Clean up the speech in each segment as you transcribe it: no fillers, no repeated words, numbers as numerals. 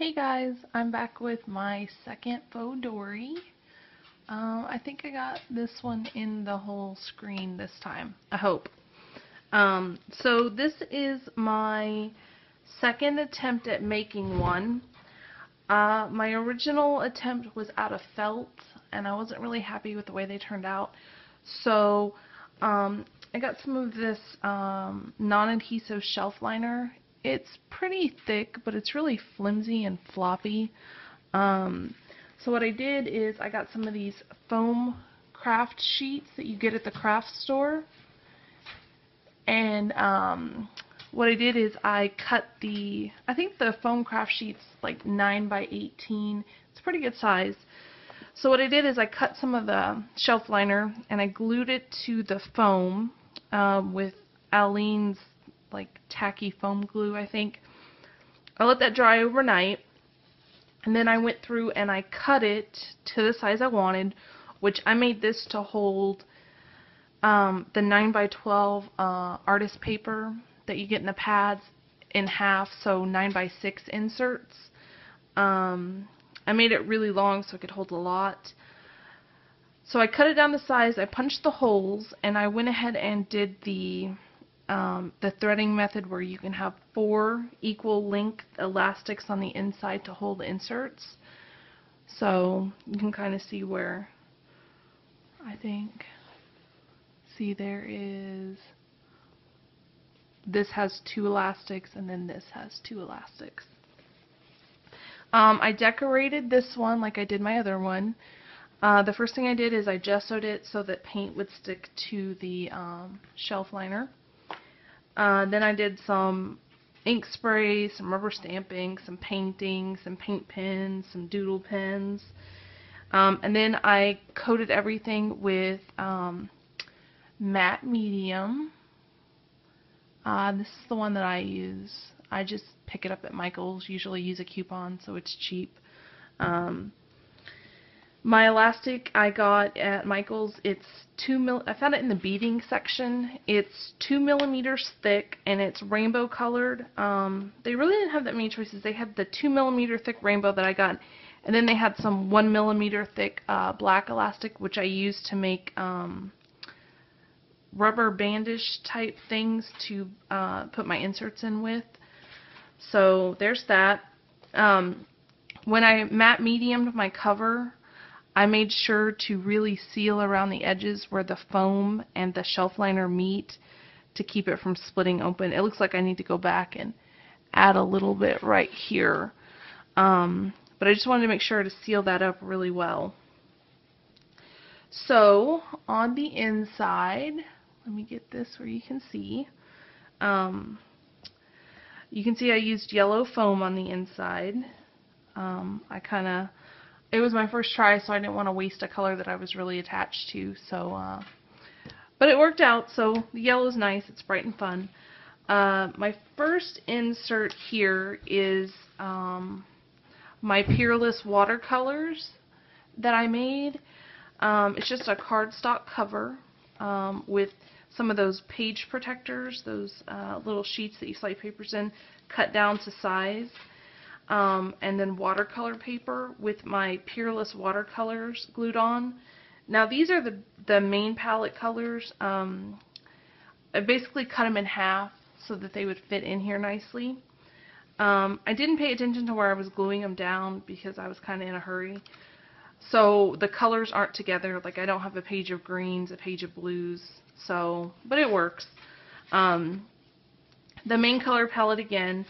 Hey guys, I'm back with my second Fauxdori. I think I got this one in the whole screen this time. I hope. So this is my second attempt at making one. My original attempt was out of felt, and I wasn't really happy with the way they turned out. So I got some of this non-adhesive shelf liner. It's pretty thick, but it's really flimsy and floppy. So what I did is I got some of these foam craft sheets that you get at the craft store. And what I did is I cut I think the foam craft sheet's like 9 by 18. It's a pretty good size. So what I did is I cut some of the shelf liner and I glued it to the foam with Aleene's like tacky foam glue, I think. I let that dry overnight, and then I went through and I cut it to the size I wanted, which I made this to hold the 9 by 12 artist paper that you get in the pads in half, so 9 by 6 inserts. I made it really long so it could hold a lot. So I cut it down to size, I punched the holes, and I went ahead and did the threading method where you can have 4 equal length elastics on the inside to hold inserts. So you can kind of see where, I think, see there is, this has 2 elastics and then this has 2 elastics. I decorated this one like I did my other one. The first thing I did is I gessoed it so that paint would stick to the shelf liner. Then I did some ink spray, some rubber stamping, some painting, some paint pens, some doodle pens. And then I coated everything with matte medium. This is the one that I use. I just pick it up at Michael's, usually use a coupon so it's cheap. My elastic I got at Michael's, it's I found it in the beading section. It's 2 millimeters thick and it's rainbow colored. They really didn't have that many choices. They had the 2 millimeter thick rainbow that I got, and then they had some 1 millimeter thick black elastic, which I used to make rubber bandage type things to put my inserts in with. So there's that. When I matte mediumed my cover, I made sure to really seal around the edges where the foam and the shelf liner meet to keep it from splitting open. It looks like I need to go back and add a little bit right here. But I just wanted to make sure to seal that up really well. So on the inside, let me get this where you can see. You can see I used yellow foam on the inside. It was my first try, so I didn't want to waste a color that I was really attached to. So, but it worked out. So the yellow is nice. It's bright and fun. My first insert here is my Peerless watercolors that I made. It's just a cardstock cover with some of those page protectors, those little sheets that you slide papers in, cut down to size. And then watercolor paper with my Peerless watercolors glued on. Now these are the main palette colors. I basically cut them in half so that they would fit in here nicely. I didn't pay attention to where I was gluing them down because I was kind of in a hurry. So the colors aren't together. Like I don't have a page of greens, a page of blues. So, but it works. The main color palette again.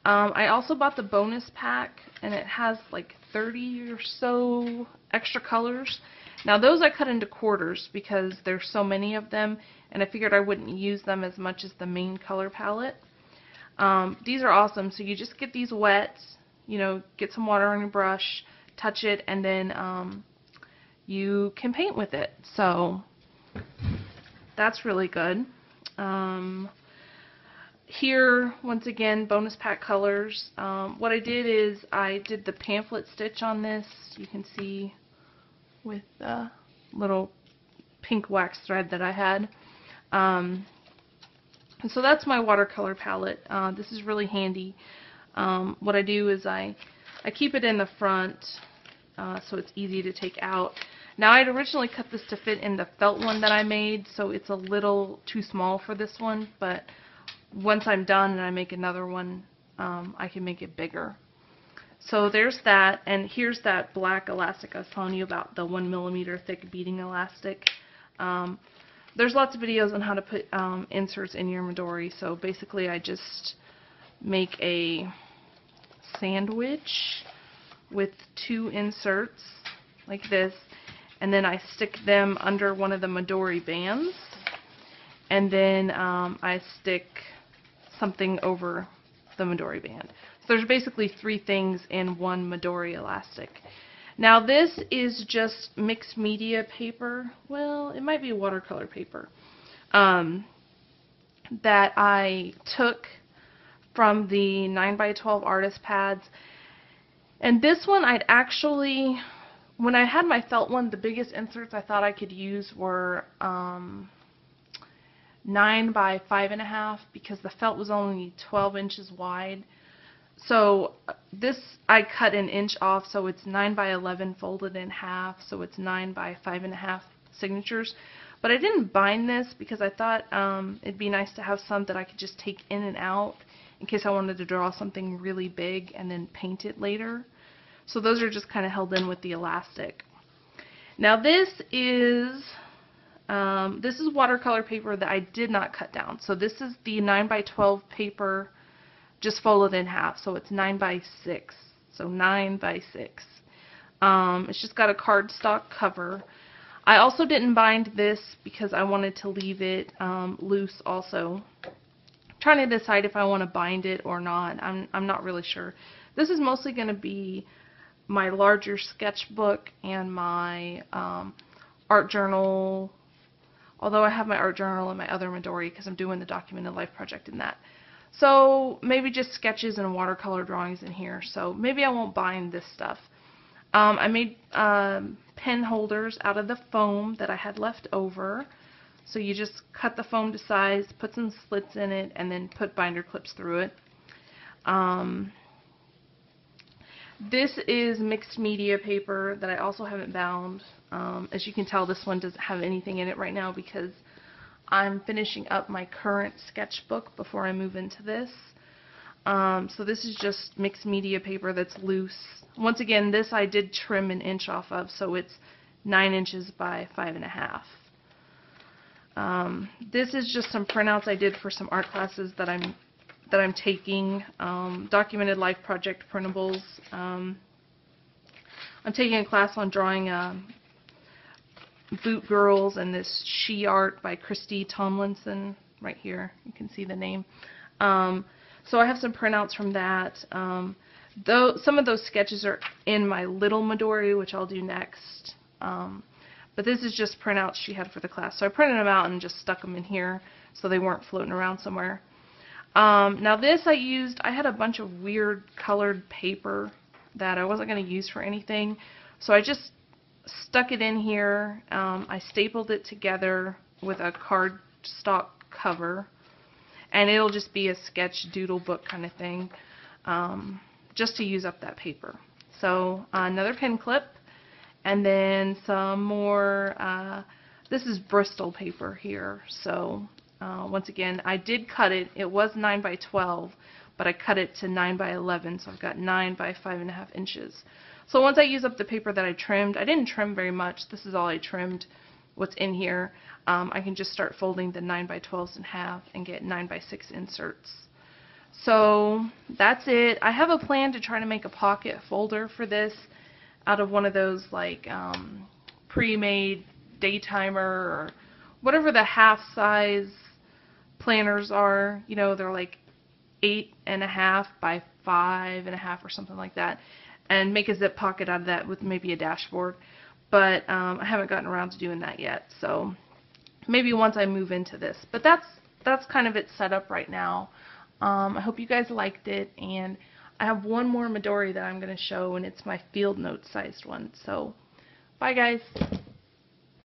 I also bought the bonus pack, and it has like 30 or so extra colors. Now those I cut into quarters because there's so many of them, and I figured I wouldn't use them as much as the main color palette. These are awesome. So you just get these wet, you know, get some water on your brush, touch it, and then you can paint with it. So that's really good. Here, once again, bonus pack colors. What I did is I did the pamphlet stitch on this. You can see with the little pink wax thread that I had. And so that's my watercolor palette. This is really handy. What I do is I I keep it in the front so it's easy to take out. Now, I'd originally cut this to fit in the felt one that I made, so it's a little too small for this one, but once I'm done and I make another one, I can make it bigger. So there's that, and here's that black elastic I was telling you about, the 1mm thick beading elastic. There's lots of videos on how to put inserts in your Midori, so basically I just make a sandwich with 2 inserts like this, and then I stick them under one of the Midori bands, and then I stick something over the Midori band. So there's basically 3 things in one Midori elastic. Now this is just mixed media paper, well, it might be watercolor paper, that I took from the 9x12 artist pads. And this one I'd actually, when I had my felt one, the biggest inserts I thought I could use were 9 by 5.5 because the felt was only 12 inches wide. So this I cut an inch off, so it's 9 by 11 folded in half, so it's 9 by 5.5 signatures. But I didn't bind this because I thought it'd be nice to have some that I could just take in and out in case I wanted to draw something really big and then paint it later. So those are just kind of held in with the elastic. Now this is watercolor paper that I did not cut down. So this is the 9x12 paper just folded in half. So it's 9 by 6. So 9 by 6. It's just got a cardstock cover. I also didn't bind this because I wanted to leave it loose also. Trying to decide if I want to bind it or not. I'm not really sure. This is mostly going to be my larger sketchbook and my art journal, although I have my art journal and my other Midori because I'm doing the documented life project in that. So maybe just sketches and watercolor drawings in here. So maybe I won't bind this stuff. I made pen holders out of the foam that I had left over. So you just cut the foam to size, put some slits in it, and then put binder clips through it. This is mixed media paper that I also haven't bound. As you can tell, this one doesn't have anything in it right now because I'm finishing up my current sketchbook before I move into this. So this is just mixed media paper that's loose. Once again, this I did trim an inch off of, so it's 9 inches by 5.5. This is just some printouts I did for some art classes that I'm taking. Documented life project printables. I'm taking a class on drawing boot girls and this she art by Christy Tomlinson right here. You can see the name. So I have some printouts from that. Though some of those sketches are in my little Midori, which I'll do next. But this is just printouts she had for the class. So I printed them out and just stuck them in here so they weren't floating around somewhere. Now this I had a bunch of weird colored paper that I wasn't going to use for anything. So I just stuck it in here. I stapled it together with a cardstock cover. And it'll just be a sketch doodle book kind of thing. Just to use up that paper. So another pin clip. And then some more, this is Bristol paper here. So once again, I did cut it. It was 9 by 12, but I cut it to 9 by 11, so I've got 9 by 5.5 inches. So once I use up the paper that I trimmed, I didn't trim very much. This is all I trimmed, what's in here. I can just start folding the 9 by 12s in half and get 9 by 6 inserts. So that's it. I have a plan to try to make a pocket folder for this out of one of those like pre-made daytimer or whatever the half size planners are. You know, they're like 8.5 by 5.5 or something like that, and make a zip pocket out of that with maybe a dashboard. But I haven't gotten around to doing that yet, so maybe once I move into this. But that's kind of its setup right now. I hope you guys liked it, and I have one more Midori that I'm going to show, and it's my field note sized one. So, bye guys.